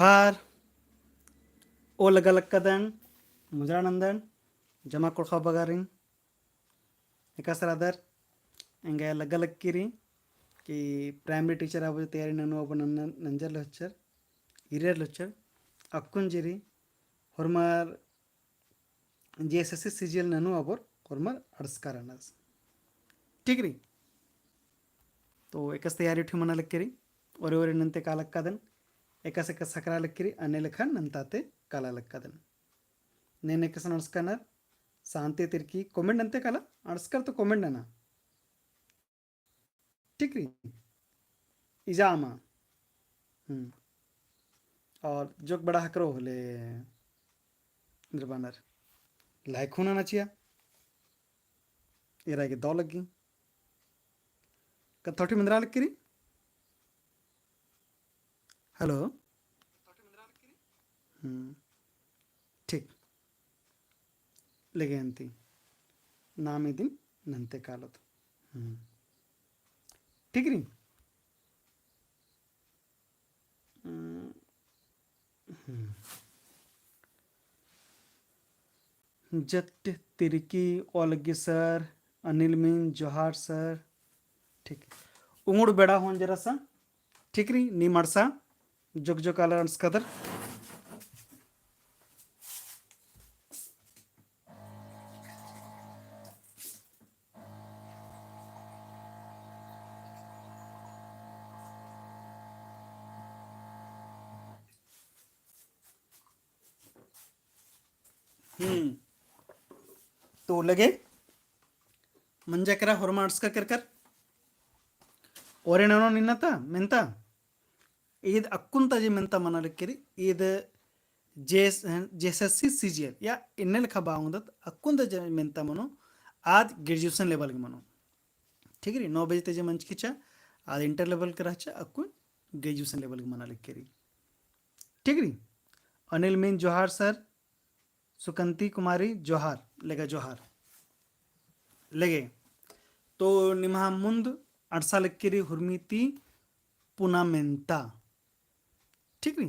Har olagalakkadang mujaranandan jama kolkha bagaring ekasradar enga lagalakkiri कि primary teacher अब तैयारी ननु अब नंजर लच्छर हिरियर लच्छर अक्कुंजिरी hormar JSS CGL ननु अब hormar अडस्कारनस ठीक री तो एकस तैयारी उठी मना लक्केरी ओरे नंते कालक्कादन एकस एकस सकरा लक्केरी अन्य लखन नंताते काला लक्कादन నేను ఎక్కస నడుస్కన్నారు शांति तिरकी कमेंट अंते काला अड़स्कर तो कमेंट ना ठीक री इजामा और जोक बड़ा हकरो होले इंद्रबानर लाइक होना ना चाहिए ये के दो लगी कथौटी मंदरा लग करी हेलो ठीक लगे अंती नाम दिन नंते कालत ठीक री जट तिरकी ओलगी सर अनिल मीन जोहार सर ठीक उंगड़ बेड़ा होन जरा सा ठीक री नी मरसा जोक जोक आला कदर तो लगे मंजकरा ಹೊರಮಾಡ್ಸ್ಕ ಕರ್ಕರ್ ಓರೆನೋ ನಿನ್ನತ ಮೆಂತ ಈದ್ ಅಕ್ಕುಂತ ಜಿ ಮೆಂತ ಮನಲಕ್ಕಿರಿ ಈದ್ JSSC CGL या इन्ने लिखा बाउंदत अक्कुंत जे ಮೆಂತ मनो आज ग्रेजुएशन लेवल के मनो ठीक है 9 बजे तेजे मंच खिंचा आज इंटर लेवल के रहचा अक्कुन ग्रेजुएशन लेवल के मनालक्किरी ठीक है अनिल मीन जोहार सर सुकंती कुमारी जोहार लेगा जोहार लगे तो निमहा मुंद अड़सालक्किरी हुर्मीती पुनामेंता ठीक नी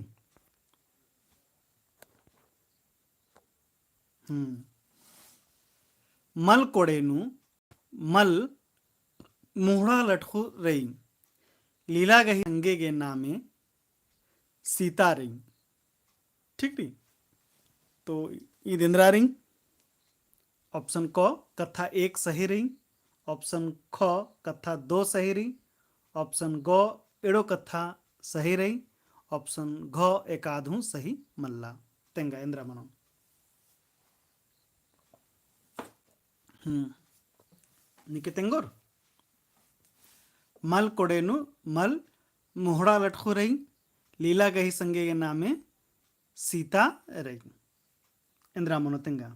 मल कोडेनु मल मुहड़ा लटखु रही लीला गही अंगे के नामे सीता रही ठीक नी तो ईद इंदिरा रही ऑप्शन क कथा 1 सही रही ऑप्शन ख कथा 2 सही रही ऑप्शन ग एड़ो कथा सही रही ऑप्शन घ एक आधु सही मल्ला तेंगा इंद्रा मनो निके तेंगोर मल कोडेनु मल मुहड़ा लटखु रही लीला गही संगे के नामे सीता रही इंद्रा मनो तेंगा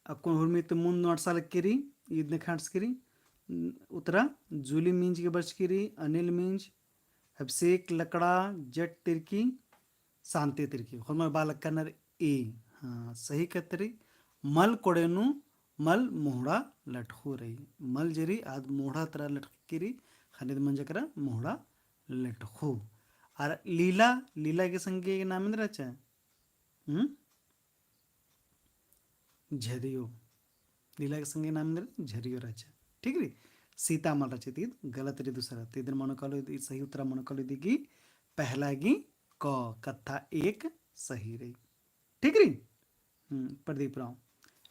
अक्कुन हुर्मित मुन नोट्सालक्किरी ईदने खाट्सकिरी उतरा जूली मींज के बचकिरी अनिल मींज अभिषेक लकड़ा जट तिरकी शांति तिरकी हुर्मा बालक कन्नर ए हाँ सही कतरी मल कोडेनु मल मोहड़ा लटखू रही मल जरी आद मोहड़ा तरह लटकिरी खनिद मंजकरा मोहड़ा लटखू और लीला लीला के संगे के नाम इंद्रा चा झरियो लीला के संगे नाम झरियो राजा ठीक री सीता मल रचे तीद गलत रे दूसरा तीदर मनोकालो सही उत्तर मनोकालो दिगी पहला गी क कथा 1 सही रही ठीक री प्रदीप राव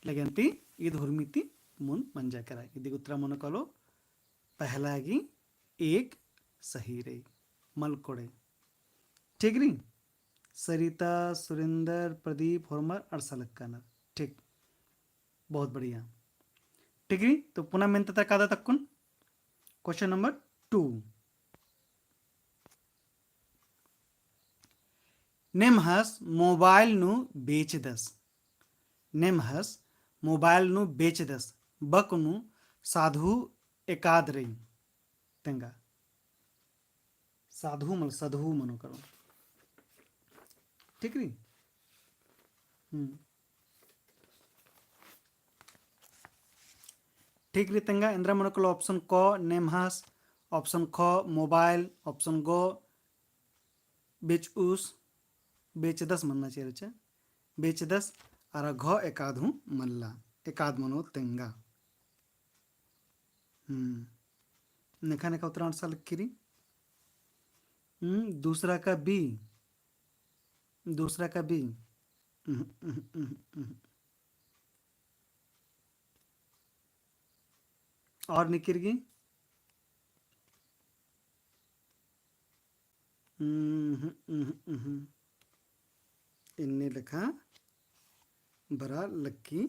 लगंती ईद हुर्मिति मुन मंजा करा इदी उत्तर मनोकालो पहला गी 1 सही रही मल कोड़े ठीक री सरिता सुरेंद्र प्रदीप होरमर अड़सलक्काना ठीक बहुत बढ़िया ठीक है तो पुनः मेन तथा कादा तक्कुन क्वेश्चन नंबर 2 नेमहस मोबाइल नु बेच दस नेमहस मोबाइल नु बेच दस बक नु साधु एकाद रही तेंगा साधु मल साधु मनो करो ठीक री ठीक रीतंगा इंद्रा मनोकल ऑप्शन क नेमहास ऑप्शन ख मोबाइल ऑप्शन गो बेच उस बेच दस मनना चाहिए रचा बेच दस और घ एकाद हूँ मल्ला एकाद मनो तेंगा नेखा नेखा उत्तरायण साल किरी दूसरा का बी दूसरा का बी और निकिर गई इन्ने लिखा बरा लक्की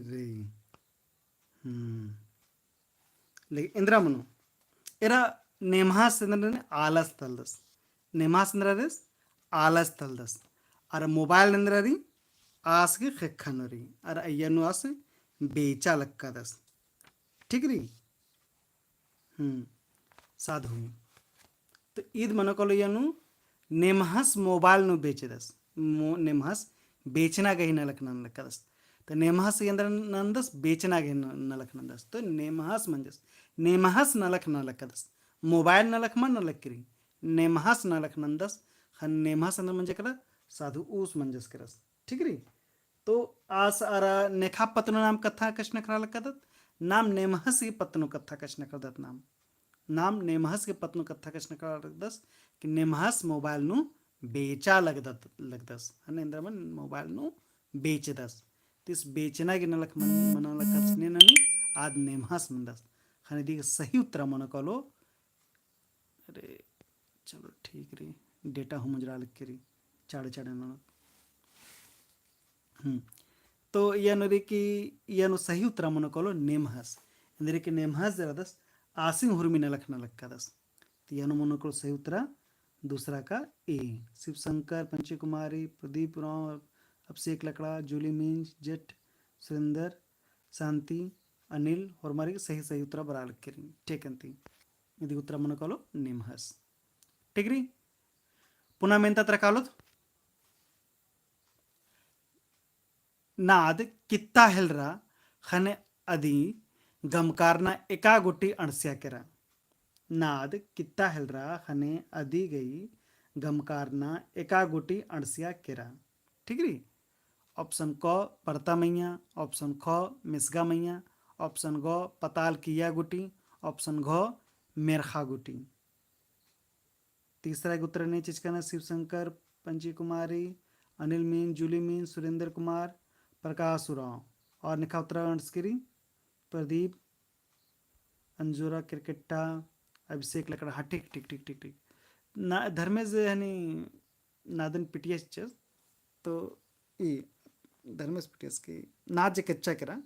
रे लेकिन इंदिरा मनो एरा नेमहास आलस तलदस नेमहास रेस आलस तलदस और मोबाइल रही आस के खनरी और अय्यनु आस बेचा लक्का दस ठीक रही साधु तो ईद मनोकलो यनु नेमहस मोबाइल नु बेचदस नेमहस बेचना गही नलक नलकदस तो नेमहस अंदर नंदस बेचना गही नलक नंदस तो नेमहस मंजस नेमहस नलक नलकदस मोबाइल नलक मन नलक करी नेमहस नलक नंदस खन नेमहस अंदर मंजे करा साधु ऊस मंजस करस ठीक रही तो आस आरा नेखा पत्नो नाम कथा कश्न करा लकदत नाम नेमहस की पत्नो कथा कश्न करदत नाम नेमहस के पत्नो कथा कश्न करा लकदस कि नेमहस मोबाइल नु बेचा लगदस हने इंद्र मन मोबाइल नु बेचदस तिस बेचना के नलक मन लकस ने ननी आद नेमहस मंदस हने दी सही उत्तर मन कलो अरे चलो ठीक रे डेटा हो मुजरा लिख करी चाड़े चाड़े न तो यह रे कि यह सही उत्तर मन कलो नेमहस इंद्र के नेमहस जरादस आसिंग हुरमी नलक नलक कदस तो यह मन कलो सही उत्तर दूसरा का ए शिव शंकर पंची कुमारी प्रदीप राव अभिषेक लकड़ा जूली मीन्स जेट सुरेंद्र शांति अनिल और हमारे सही सही उत्तर बरा लिख करी ठीक अंति यदि उत्तर मन कलो नेमहस ठीक री पुनः मेंता त्रकालो नाद कित्ता हेलरा खने अदी गमकारना एका गुटी अणस्या केरा नाद कित्ता हेलरा खने अदी गई गमकारना एका गुटी अणस्या केरा ठीक री ऑप्शन क परता मैया ऑप्शन ख मिसगा मैया ऑप्शन ग पताल किया गुटी ऑप्शन घ मेरखा गुटी तीसरा एक उत्तर नहीं चिचकना शिव शंकर पंची कुमारी अनिल मीन जूली मीन सुरेंद्र कुमार प्रकाश उराव और निखा उत्तराखंड स्किरी प्रदीप अंजुरा क्रिकेटा अभिषेक लकड़ा हाँ ठीक ठीक ठीक ठीक ठीक ना धर्मेश यानी नादन पिटियस तो ये धर्मेश पिटियस की नाज कच्चा करा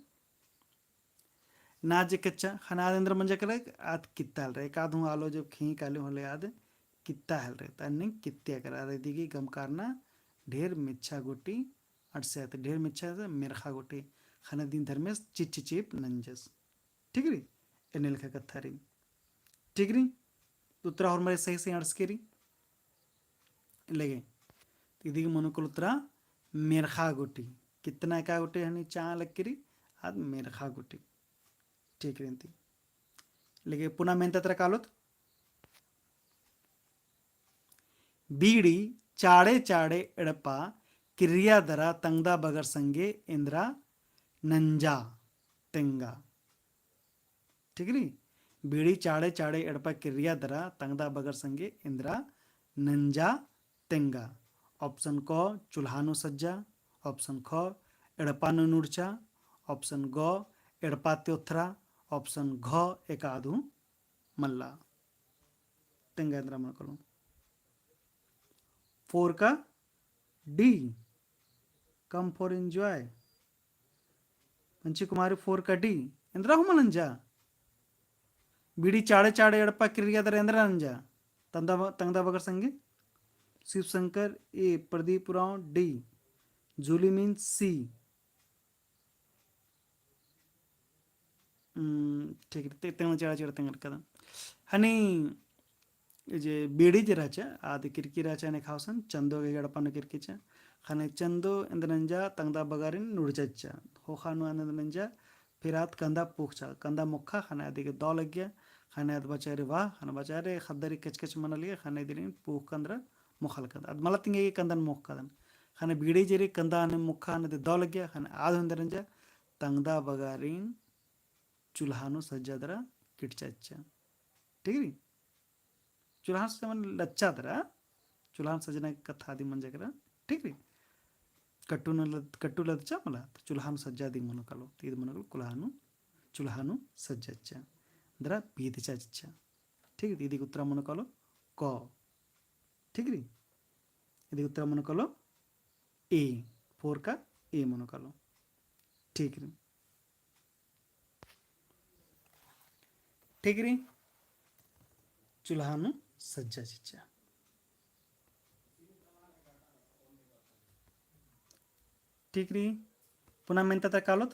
नाज कच्चा खनादेंद्र मंजा करे आद कित्ता रे एक आधु आलो जब खी काले होले आद कित्ता हल रे तन्ने कित्तिया करा रे दिगी गम करना ढेर मिच्छा गोटी अटसे आते ढेर मिच्छा से मेरखा गोटी खाना दिन धर्मेश चिप नंजस ठीक री एने लिखा कथा री ठीक री उत्तरा और मेरे सही अड़स के री लगे इदी मनोकुल उत्तरा मेरखा गोटी कितना का गोटी हनी चा लग करी आद मेरखा गोटी ठीक री लगे पुनः मेहनत कालोत बीड़ी चाड़े चाड़े एड़पा क्रिया दरा तंगदा बगर संगे इंद्रा नंजा तेंगा ठीक री बीड़ी चाड़े चाड़े एड़पा क्रिया दरा तंगदा बगर संगे इंद्रा नंजा तेंगा ऑप्शन क चुल्हानु सज्जा ऑप्शन ख एड़पानु नुड़चा ऑप्शन ग एड़पा त्योथरा ऑप्शन घ एकादु मल्ला तेंगा इंद्रा मन करो 4 का डी कम फॉर एंजॉय पंची कुमारी 4 का डी इंद्रा हुमलंजा बीड़ी चाड़े चाड़े एड़पा क्रिया दर इंद्रा नंजा तंगदा बगर संगे शिव शंकर ए प्रदीप राव डी जूली मीन सी ठीक है तेंग चाड़ा चाड़ा तेंग कदम हनी जे बीड़ी जराचा आदि किरकी राचा ने खावसन चंदो के गड़पन किरकीचा खाने चंदो इंद्रनंजा तंगदा बगारिन नुड़चच्चा हो खानु इंद्रनंजा फिर आत कंदा पूखचा कंदा मुखा खाने आदि के दौ लग गया खाने आद बचारे वाह खाने बचारे खद्दरी कचकच मन लिया खाने दिन पूख कंद्र मुखाल कंदा अद मला तिंगे कंदन मुख कदन खाने बीड़ी जेरी कंदा ने मुखा ने दो लग गया खाने आध हुंदरंजा तंगदा बगारीन चुल्हानो सज्जादरा किटचाचा ठीक है चुल्हान से मन लच्चा दरा चुल्हान सजना कथा आदि मन जगरा ठीक है कट्टू लच्चा मला चुल्हान सज्जा दी मनो कालो तीद मनो कुल्हानु चुल्हानु सज्जाचा दरा बीदचाचा ठीक है इदी उत्तरा मनो कालो क ठीक है इदी उत्तरा मनो कालो ए 4 का ए मनो कालो ठीक है ठीक है चुल्हानु सज्जा चिच्चा ठीक री पुन्हा मेंता त्या कालोत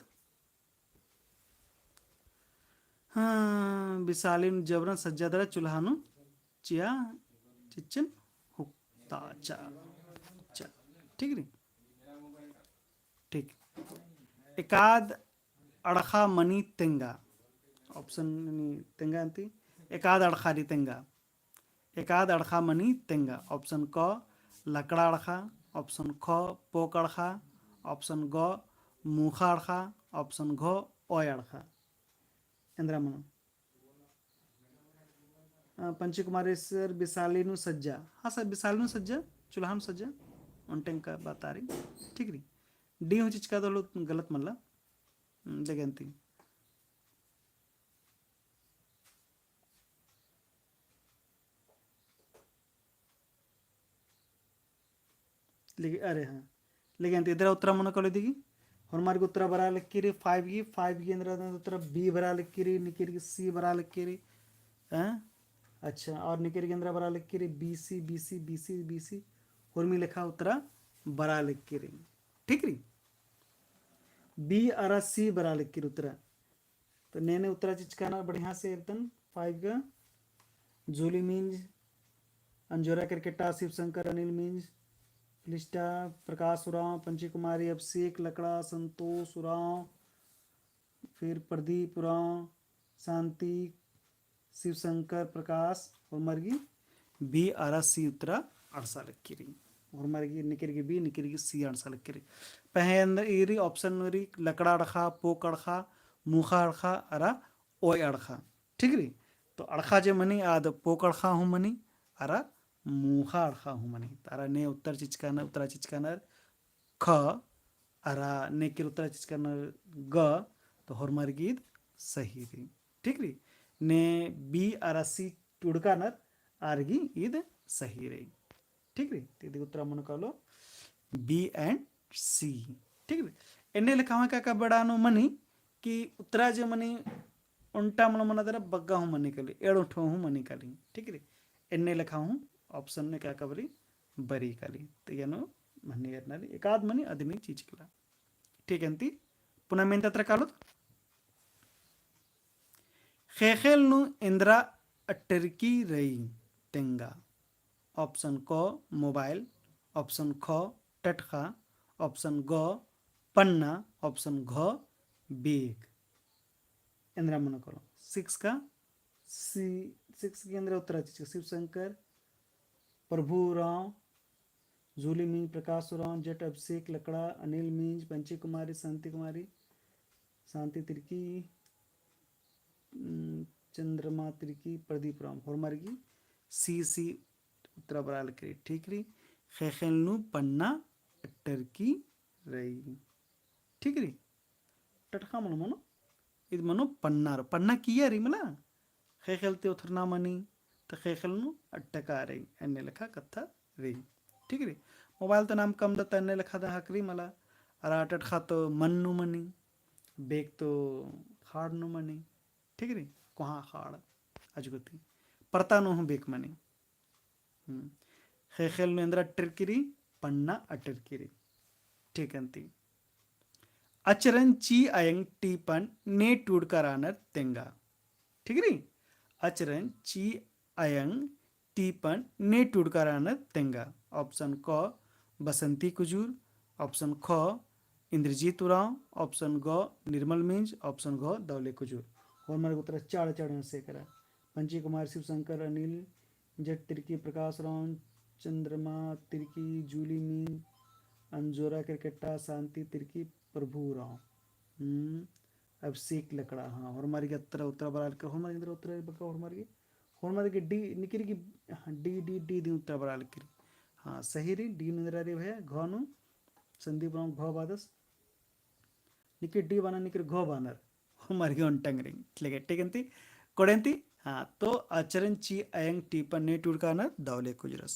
बिसालीन जबरन सज्जादरा चुल्हानु चिया चिच्चन हुक्ता चा चा ठीक री ठीक एकाद अडखा मनी तेंगा ऑप्शन तेंगा अंती एकाद अडखा री तेंगा एकाद अडखा मनी तेंगा ऑप्शन क लकड़ा अडखा ऑप्शन ख पोक अडखा ऑप्शन ग मुखा अडखा ऑप्शन घ ओय अडखा इंद्रा मनो पंचकुमारी सर बिसालीनु सज्जा हाँ सर बिसालीनु सज्जा चुल्हान सज्जा उनटें का बात आ रही ठीक री डी हो चिच का तो गलत मल्ला जगंती लेकिन अरे हाँ लेकिन इधर उत्तर मन कल दी हनुमार उत्तर बरा लिखी 5 गी अंदर उत्तर बी बरा लिखी निकिर सी बरा लिखी अच्छा और निकिर अंदर बरा लिखी B C B C B C B C हुर्मी लिखा उत्तर बरा लिखी ठीक री बी अरा सी बरा लिखी उत्तर तो नैने उत्तरा चिचकाना बढ़िया से एकदम 5 का जूली मीन्स अंजोरा क्रिकेटा शिव शंकर अनिल मीन्स लिस्टा प्रकाश उराव पंची कुमारी अभिषेक लकड़ा संतोष उराव फिर प्रदीप उराव शांति शिव शंकर प्रकाश और मरगी बी आरा सी उत्तरा अड़सा लक्की रही और मरगी निकरेगी बी निकरेगी सी अड़सा लक्की रही पहले अंदर इरी ऑप्शन रही लकड़ा अड़खा पोक अड़खा मुखा अड़खा अरा ओय अड़खा ठीक रही तो अड़खा जे मनी आद पोक अड़खा हूँ मनी अरा मुखा अड़खा हूँ मनी तारा ने उत्तर चिचकाना उत्तरा चिचकाना ख अरा ने के उत्तरा चिचकाना ग तो हरमार गीत सही रही ठीक रही ने बी अरा सी टुड़कानर आरगी ईद सही रही ठीक रही तीदी उत्तरा मन कालो बी एंड सी ठीक रही एने लिखा हुआ क्या बड़ानो मनी कि उत्तरा जो मनी उल्टा मन मन दरा बग्गा हूँ मनी कली एड़ उठो हूँ मनी कली ठीक रही एने लिखा हूँ ऑप्शन ने क्या कबरी बरी कली तो येनो मनी एरनाली एकाद मनी अदमी चीज कला ठीक है अंती पुनः मेन तत्र कालो खेखेल नु इंद्रा अटरकी रही तेंगा ऑप्शन क मोबाइल ऑप्शन ख टटखा ऑप्शन ग पन्ना ऑप्शन घ बेग इंद्रा मन करो 6 का सी 6 के अंदर उत्तर शिव शंकर प्रभु राव जूली मींज प्रकाश राव जट अभिषेक लकड़ा अनिल मींज पंची कुमारी शांति तिर्की चंद्रमा तिर्की प्रदीप राम होरमार्गी सी उत्तरा बराल करी ठीक रही खेखेलनु पन्ना टर्की रही ठीक रही टटखा मनो मनो इद मनो पन्ना किया रही मला खेखेलते उथरना मनी तो खेखेलनु अट्टका रही अन्य लिखा कथा रही ठीक रही मोबाइल तो नाम कम दत्ता अन्य लिखा था हकरी मला अरा टटखा तो मन्नु मनी बेग तो खाड़ नु मनी ठीक रही कहाँ खाड़ अजगती परता नु हूँ बेग मनी खेखेल नु इंद्रा टर्किरी पन्ना अटरकिरी ठीक अंती अचरंची अयंग टीपन ने टूडकरानर तेंगा ठीक रही अचरंची अयंग टीपन ने टूडकरानर तेंगा ऑप्शन क बसंती कुजूर ऑप्शन ख इंद्रजीत उराव ऑप्शन ग निर्मल मिंज ऑप्शन घ दौले कुजूर और मेरे उत्तर चाड़ से करा पंची कुमार शिव शंकर अनिल जट तिर्की प्रकाश राव चंद्रमा तिरकी जूली मीन अंजोरा क्रिकेटा शांति तिरकी प्रभु राव अब सीख लकड़ा हाँ ಹೊರಮಾರಿಗೆ ಹತ್ರ ಉತ್ತರ ಬರಲಿಕ್ಕೆ ಹೊರಮಾರಿಗೆ ಉತ್ತರ ಬಗ್ಗೆ ಹೊರಮಾರಿಗೆ डी निकरी की हाँ डी दी उत्तर बरालिक्री हाँ सही री डी निंद्रारी भैया घनु संदीप राम घ बादस निकरी डी बाना निकरी घ बानर ಹೊರಮಾರಿಗೆ ಒಂಟಂಗ್ರಿ ಇಟ್ಲಿಗೆ ಟಿಗಂತಿ ಕೊಡೆಂತಿ हाँ तो आचरण ची अयंग टीपन ने टूड़काना दावले कुजरस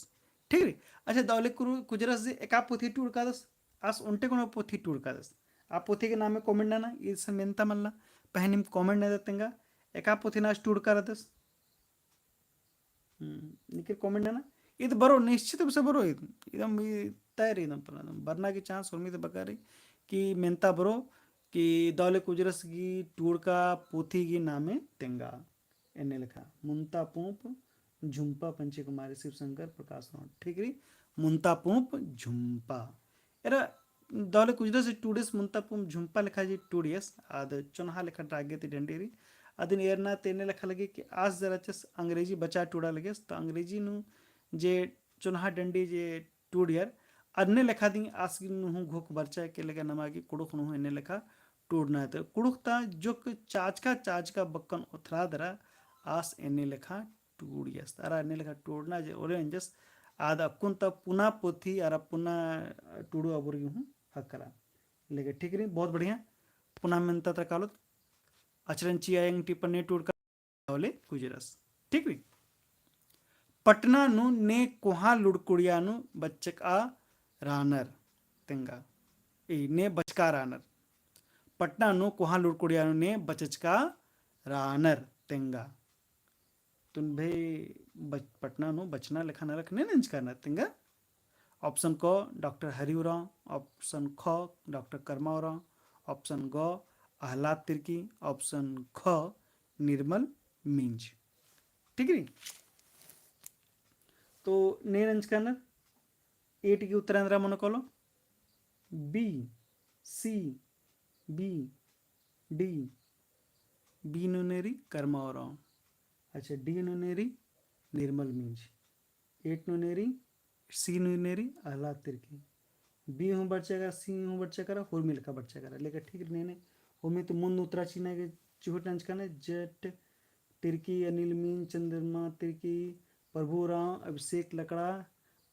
ठीक है अच्छा दावले कुजरस जे एका पोथी टूड़कादस आस उनटे कोण पोथी टूड़कादस आ पोथी के नामे कमेंट ना इस मेनता मल्ला पहनिम कमेंट ना देतेंगा एका पोथी ना टूड़कादस निकल कमेंट ना ಇದು ಬರೋ ನಿಶ್ಚಿತ ವಿಷಯ ಬರೋ ಇದು ಇದಮ್ ತಯಾರಿ ಇದಮ್ಮ ಬರ್ನಾಗಿ ಚಾನ್ಸ್ ಹೊರಮಿದ ಬಕಾರಿ कि मेनता बरो कि दौले कुजरस की टूड़ का पोथी की नामे तेंगा एने लिखा मुंता पूप झुम्पा पंचे कुमारी शिव शंकर प्रकाश ठीक रही मुंता पूप झुम्पा एरा दौले कुजरस टूडेस मुंता पूप झुम्पा लिखा जी टूडियस आद चुनहा लिखा टागे ती डंडेरी अदिन एरना तेने लिखा लगे कि आज जरा चस अंग्रेजी बचा टूड़ा लगे तो अंग्रेजी नु जे चुनहा डंडी जे टूडियर अन्य लेखा दी आस नु घोक बरचा के लगा नमागी कुड़ुक नु इन्ने लेखा टूडना है तो कुड़ुकता जो चाच का बक्कन उथरा दरा आस इन्ने लेखा टूडियस तारा इन्ने लेखा टूडना जे ओरेंजस आद अकुन त पुना पोथी आरा पुना टूडू अबुरी हूं हकरा लेके ठीक रही बहुत बढ़िया पुना मेंता तकालो आचरण ची आयंग टिपने टूड का होले गुजरस ठीक रही पटना नु ने कोहा लुड़कुड़िया नु बच्चक आ रानर तेंगा ने बचका रानर पटना नु कोहा लुड़कुड़िया ने बचचका रानर तेंगा तुम भाई पटना नु बचना लिखा न रखने नंचका न तेंगा ऑप्शन क डॉक्टर हरिउराव ऑप्शन ख डॉक्टर कर्मावराव ऑप्शन ग आहलाद तिर्की ऑप्शन ख निर्मल मिंज ठीक है तो ने नंचका न एट की उत्तर अंदर मन कलो B C B D B नुनेरी कर्मावराव अच्छा डी नुनेरी निर्मल मिंज एट नुनेरी सी नुनेरी आहलाद तिर्की बी हूँ बच्चा सी हूँ बच्चा करा होर्मी लिखा बच्चा करा लेकिन ठीक ने होमी तो मुंद उतरा चीना के चूहट नंचका ने जट तिर्की अनिल मीन चंद्रमा तिर्की प्रभुराव अभिषेक लकड़ा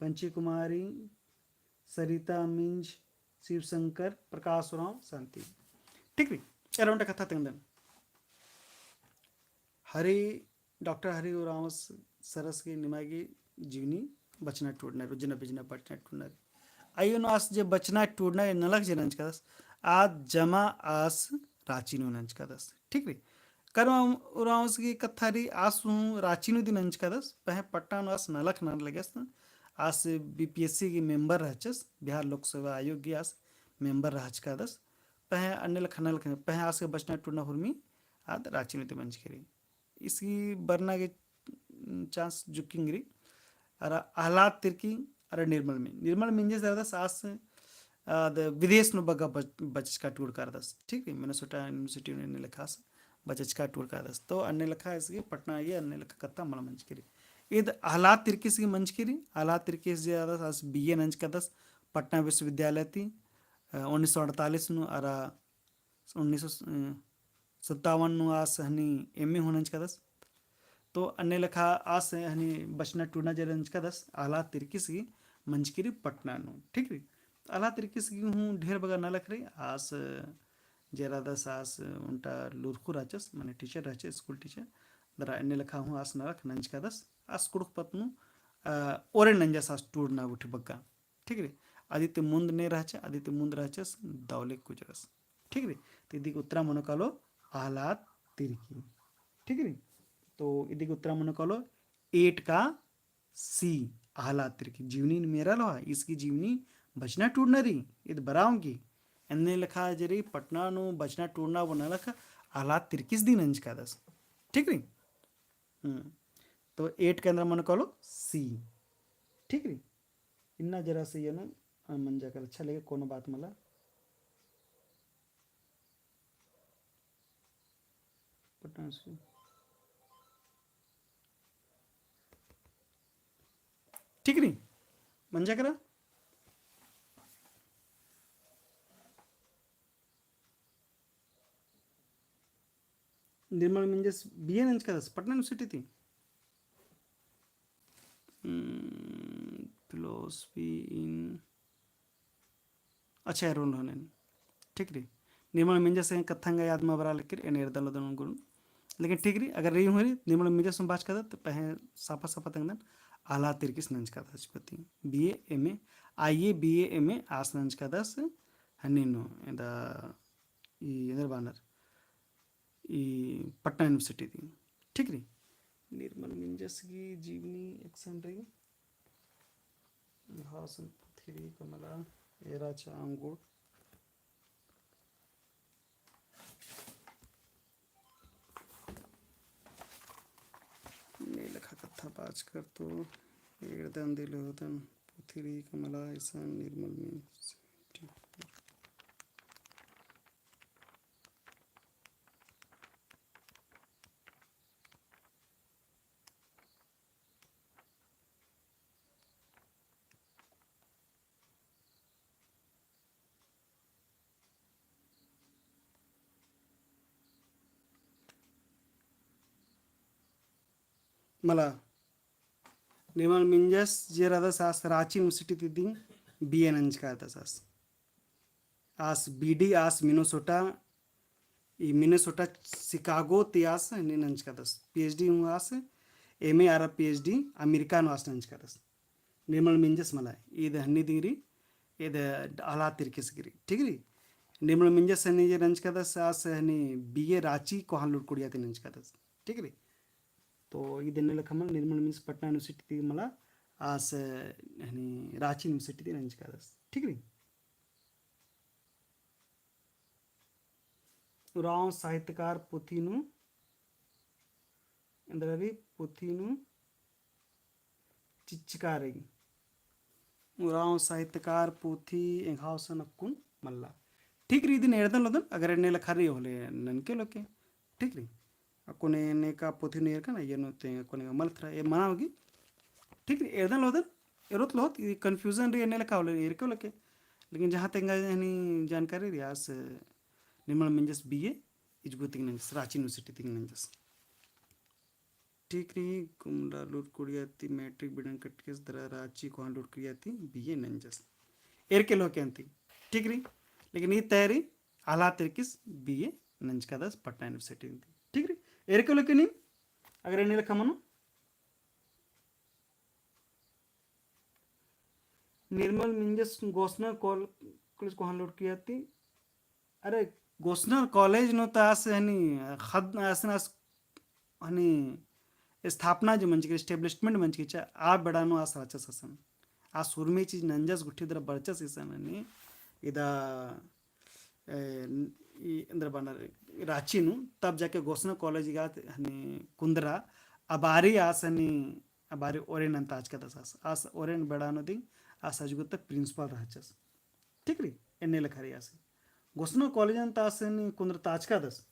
पंची कुमारी सरिता मिंज शिव शंकर प्रकाश राव शांति ठीक है अराउंड कथा तंगन हरि डॉक्टर हरि राव सरस की निमागी जीवनी बचना टूटना रुजना बिजना बचना टूटना आइयो नो आस जे बचना टूटना नलक जे नंच कदस आज जमा आस राची नु नंच कदस ठीक है कर्म राव की कथा री आस राची नु दिन नंच कदस पह पट्टा नु आस नलक न लगस आज बीपीएससी की मेंबर रहचस बिहार लोक सेवा आयोग की आज मेंबर रहच का दस पह अन्य लखनल पह आज के बचना टूटना हुरमी आद रांची में मंच करी इसकी बरना के चांस जुकिंगरी अरे आहलाद तिर्की अरे निर्मल मिंजे ज्यादा सास विदेश नु बगा बच का टूर कर दस ठीक है मिनेसोटा यूनिवर्सिटी ने लिखा बचच का टूर कर दस तो अन्य लिखा इसकी पटना ये अन्य लिखा कत्ता मला मंच करी इद आहलाद तिर्किस की मंच करी आहलाद तिर्किस ज्यादा सास बीए नंच का दस पटना विश्वविद्यालय थी 1948 नु अरा 1957 नु आस हनी एमए होनंच का दस तो अन्य लिखा आस हनी बचना टूना जरंच का दस आहलाद तिर्किस की मंच करी पटना नु ठीक है आहलाद तिर्किस की हूँ ढेर बगा ना लख रही आस जरा दस आस उनटा लुरखु राचस माने टीचर राचे स्कूल टीचर दरा अन्य लिखा हूँ आस नरक नंच का दस आस कुड़ुक पत्नु ओरे नंजा सास टूर ना उठी बग्गा ठीक है आदित्य मुंद ने रहचे आदित्य मुंद रहचस दौले कुजरस ठीक है तो इदी उत्तरा मन कालो आहलाद तिर्की ठीक है तो इदी उत्तरा मन कालो 8 का सी आहलाद तिर्की जीवनी मेरा लो इसकी जीवनी बचना टूटना रही इद बराऊंगी अन्य लिखा जरी पटना नु बचना टूटना बना लखा आहलाद तिर्किस दिन अंज का दस ठीक है तो 8 के अंदर मन कालो सी ठीक है इन्ना जरा से ये ना मन जाकर अच्छा लगे कोनो बात मला ठीक नहीं म्हणजे करा निर्मल मिंजस बी एन का पटना यूनिवर्सिटी थी फिलोसफी इन अच्छा रोल होने ठीक रही निर्मल मिंजस कथंगा याद में बरा लेकर एन एरदल गुरु लेकिन ठीक रही अगर रही हुई निर्मल मिंजस में बात करता तो पहले साफा साफा तंगन आला तिरकिस नंज का दस पति B M A I A B M A आस नंज का दस हनीनो इंदा इंदर बानर ಈ ಪಟ್ನಾ ಯೂನಿವರ್ಸಿಟಿ थी ठीक रही निर्मल मिंजस की जीवनी एक्शन रही भाषण पृथ्वी कमला एरा चांगुड़ ने लिखा कथा पाच कर तो एकदम दिल होतन पृथ्वी कमला ऐसा निर्मल मिंजस मला निर्मल मिंजस जे राधा सास रांची यूनिवर्सिटी थी बी एन अंज का था सास आस बीडी आस मिनेसोटा मिनेसोटा शिकागो तियास नंज का दस पीएचडी हूँ आस एम ए आर पीएचडी अमेरिका वास नंज का दस निर्मल मिंजस मला ಇದು ಹನ್ನಿದಿರಿ ಇದು ಆಲಾ ತಿರ್ಕಿಸ್ಗಿರಿ ठीक री निर्मल मिंजस हनी जे नंज का दस आस हनी बीए रांची को हाल लुट कुड़िया नंज का दस ठीक री तो ಇದನ್ನೆಲ್ಲ ಕಮಲ್ निर्मल मिंजस पटना यूनिवर्सिटी मला आस हनी रांची यूनिवर्सिटी नंज का दस ठीक री उराव साहित्यकार पोथीनु अंदररी पोथीनु चिच्चकारी उराव साहित्यकार पोथी एंघावसन अक्कुन मल्ला ठीक री दिन एर्दन लोदन अगर एने लखारी होले ननके लोके ठीक री अकुने ने का पोथी नेर का ना ये नोते अकुने मलथरा ए मना होगी ठीक री एर्दन लोदन एरोत लोत कंफ्यूजन री एने लखा होले एरके लोके लेकिन जहाँ तेंगा यानी जानकारी रियास निर्मल मिंजस बीए इजबुतिंग नंजस रांची यूनिवर्सिटी तिंग नंजस ठीक रही कुमला लूट कुड़ियाती मैट्रिक बिडन कटकेस दरा रांची को लूट कुड़ियाती बीए नंजस एर के लोके अंती ठीक रही लेकिन ये तैयारी आला तिरकिस बीए नंज का दस पटना यूनिवर्सिटी ठीक रही एर के लोके नहीं अगर इन्हें लिखा मनो निर्मल मिंजस घोषणा कॉलेज को लूट कुड़ियाती अरे घोषणा कॉलेज नो तास हनी खद आसनास हनी स्थापना जो मंच के स्टेब्लिशमेंट मंच की आ बड़ानो आ राचस हसन आ सुरमेची नंजस गुट्ठी दर बरचस हसन हनी इदा अंदर बना रांची नु तब जाके घोषणा कॉलेज गा हनी कुंदरा अबारी आस हनी अबारी ओरेन अंत आज का दस आस ओरेन बड़ानो दी आस अजगुत प्रिंसिपल राचस ठीक री एने लखरी आस घोषणा कॉलेज अंत आस हनी कुंदरा ताज का दस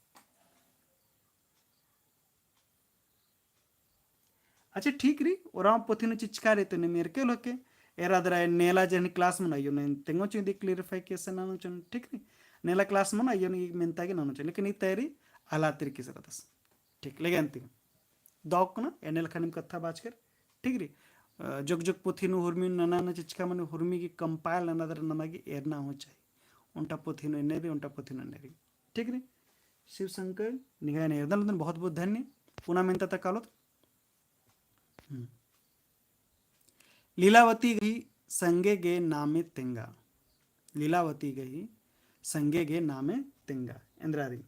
अच्छा ठीक री और पोथी चिचका रहते ने मेरे के लोके एरादरा नेला जन क्लास में आयो ने तेंगो चुदी क्लियरिफाई केसे नानो चन ठीक री नेला क्लास में आयो ने मेंता के नानो चन लेकिन ई तैयारी आला तरीके से रतस ठीक लेगे अंति दौक ना एनेल खनिम कथा बाज कर ठीक री जग जग पोथी नु हुरमी नना न चिचका मन हुरमी की कंपाइल अनदर नना की एरना हो चाहिए उनटा पोथी नु एनेरी उनटा पोथी नु एनेरी ठीक री शिव शंकर निगाह ने एरदन बहुत बहुत धन्य पुनः मेंता तकालो लीलावती गई संगे गे नामे तेंगा लीलावती गई संगे गे नामे तेंगा इंद्रारी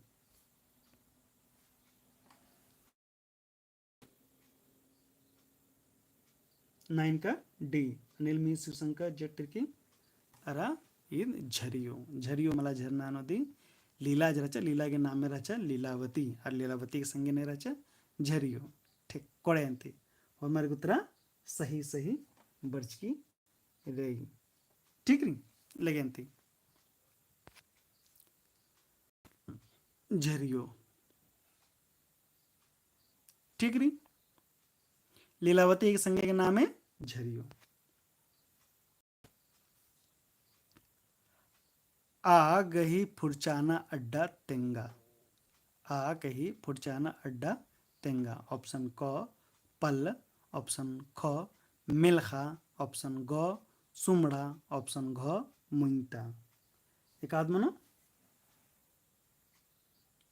9 का डी अनिल मी शिवशंकर जेट की अरा इन झरियो झरियो मला झरना नदी लीला रचा लीला के नाम में रचा लीलावती और लीलावती के संगे ने रचा झरियो ठीक कोड़े अंती और हमारे उत्तरा सही सही बर्च की रहेगी ठीक री लगे अंती झरियो ठीक री लीलावती के संगे के नाम है झरियो आ गही फुरचाना अड्डा तेंगा। आ गही फुरचाना अड्डा तेंगा। ऑप्शन क पल, ऑप्शन ख मिलखा, ऑप्शन ग सुमड़ा, ऑप्शन घ मुंगता। एक आध मनो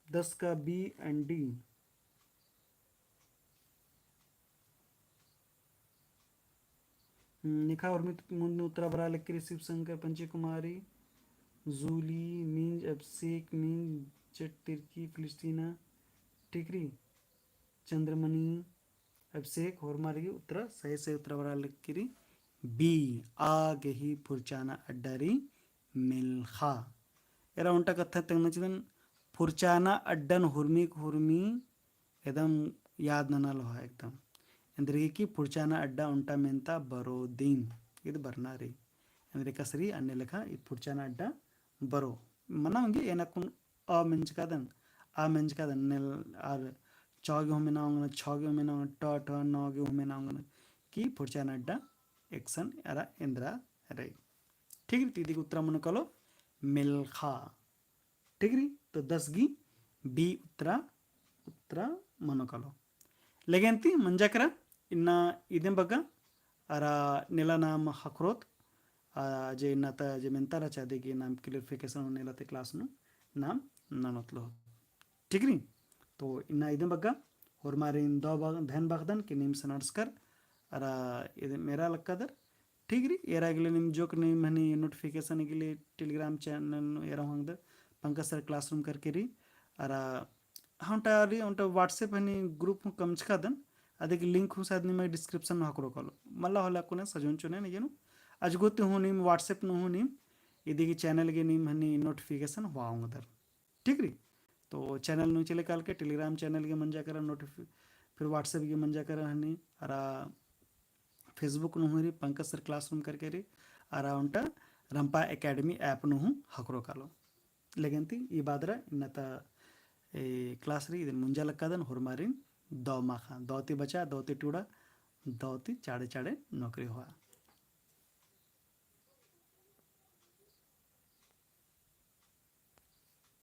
10 का बी एंड डी। निखा उर्मित मुंदु उत्तरा बरा लेकर शिव शंकर पंची कुमारी जूली मींज अभिषेक मींज जट तिर्की फिलिस्तीना टिकरी चंद्रमणि अभिषेक होरमारी उत्तर सही से उत्तर बरा लेकर बी आ गही फुरचाना अड्डारी मिलखा। एरा उंटा कथा तंगनचिदन फुरचाना अड्डन हुर्मी हुर्मी एकदम याद ननल हो एकदम ಎಂದ್ರಿಗೆ ಪುಡ್ಚಾನ ಅಡ್ಡ ಉಂಟ ಮೆಂತ ಬರೋದಿನ್ ಇದು ಬರ್ನಾರಿ ಅಂದ್ರೆ ಕಸರಿ ಅನ್ಯ ಲೆಖ ಈ ಪುಡ್ಚಾನ ಅಡ್ಡ ಬರೋ ಮನಾಂಗಿ ಏನಕ್ಕೂ ಅ ಮೆಂಚ್ ಕಾದನ್ ಆ ಮೆಂಚ್ ಕಾದನ್ ನೆಲ್ ಆರ್ चौगे हुमे नांगन छौगे हुमे नांगन ट ठ नौगे हुमे नांगन की पुढचान अड्डा एक्सन अरा इंद्रा रे। ठीक है दीदी उत्तर मन कलो मिलखा। ठीक है तो 10 गी बी उत्तरा उत्तरा मन कलो लेगेंती मंजाकरा ಇನ್ನ ಇದೆಂ ಬಗ್ಗ ಅರ ನೆಲ ನಾಮ ಹಕ್ರೋತ್ जे इन्ना जे मेंतारा चाहते कि नाम क्लियरिफिकेशन होने लाते क्लास नु नाम ननोतलो। ठीक नी तो इन्ना इदम बग्गा और मारे इन दो बाग धन बागदन कि निम सनार्सकर अरा इदे मेरा लक्कादर। ठीक री एरा गिले निम जोक निम हनी नोटिफिकेशन गिले टेलीग्राम चैनल एरा होंगदर पंकज सर क्लासरूम करके री अरा हंटा री हंटा व्हाट्सएप हनी ग्रुप कमचकादन ಅದಕ್ಕೆ ಲಿಂಕ್ ಸಾದ್ ನಿಮಗೆ ಡಿಸ್ಕ್ರಿಪ್ಷನ್ ಹಾಕೊಡಕಲ್ಲ ಮಲ್ಲ ಹೊಲಕ್ಕನೆ ಸಜೊಂಚುನೆ ನೀನು ಅಜ್ ಗೊತ್ತು ಹೂ ನಿಮ್ಮ ವಾಟ್ಸಪ್ ನು ಹೂ ನಿಮ್ ಇದೀಗ ಚಾನಲ್ಗೆ ನಿಮ್ಮ ಹನಿ नोटिफिकेशन हुआ उधर। ठीक री तो चैनल नु चले काल के टेलीग्राम चैनल के मन जाकर नोटिफिक फिर व्हाट्सएप के मन जाकर हनी अरा फेसबुक नु हरी पंकज सर क्लासरूम करके री अरा उंटा ರಂಪಾ ಅಕಾಡೆಮಿ ಆ್ಯಪ್ ನು ಹಾಕೊರೋ ಕಾಲು लेगंती ಈ ಬಾದ್ರ ಇನ್ನತ ए क्लास री ಇದನ್ ಮುಂಜಾಲಕ್ಕದನ್ ಹೊರಮಾರಿನ್ दौ माखा दौती बचा दौती टूड़ा दौती चाड़े चाड़े नौकरी हुआ।